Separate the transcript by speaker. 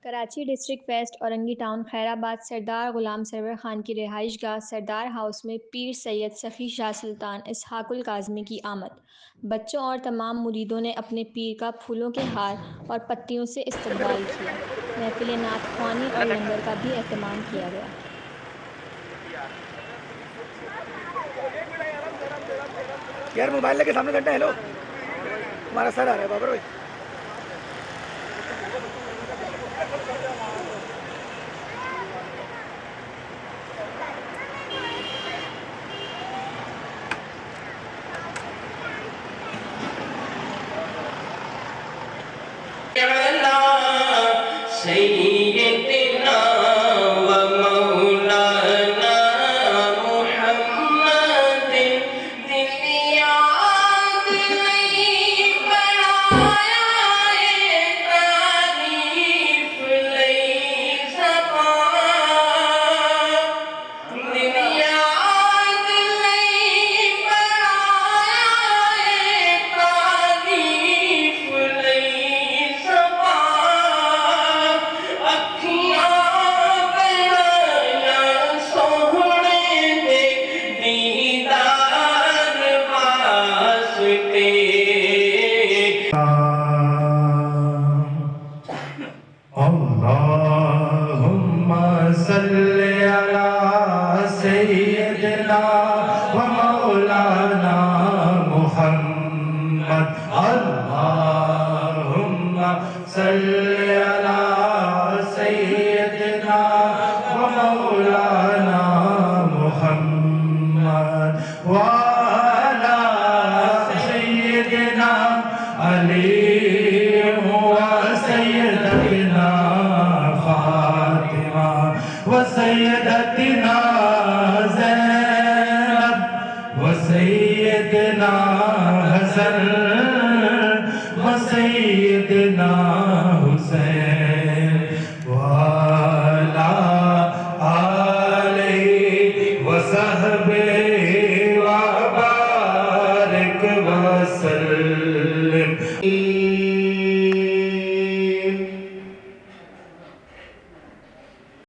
Speaker 1: Karachi district west Orangi town Khairabad Sardar Ghulam Sarwar Khan की रिहाइश गाह सरदार हाउस में पीर सैयद सफ़ी शाह सुल्तान इसहाकुल काज़मी की आमद। बच्चों और तमाम मुरीदों ने अपने पीर का फूलों के हार और पत्तियों से इस्तकबाल किया। महफ़िल नात ख़्वानी और लंगर का भी एहतमाम किया गया।
Speaker 2: यार मोबाइल लेके सामने घंटा। हेलो, हमारा सर आ रहा है बाबर भाई।
Speaker 3: सैयदना व मौलाना मुहम्मदिन दिल याद नहीं बढ़ाया तारीफ नहीं ज़बान दिल याद नहीं बढ़ाया तारीफ नहीं ज़बान अखियाँ बनाया सोहने दे दीदार वास्ते
Speaker 4: अल्लाहुम्मा सल्ली अला सय्यिदना व मौलाना मुहम्मद। अल्लाहुम्मा सल्ली अला सय्यिदना व मौलाना मुहम्मद व अला सय्यिदना अली सैयदना फातिमा व सैयदना ज़ैनब व सैयदना हसन व सैयदना हुसैन व अला आलिहि व सहबिहि व बारिक व सल्लम।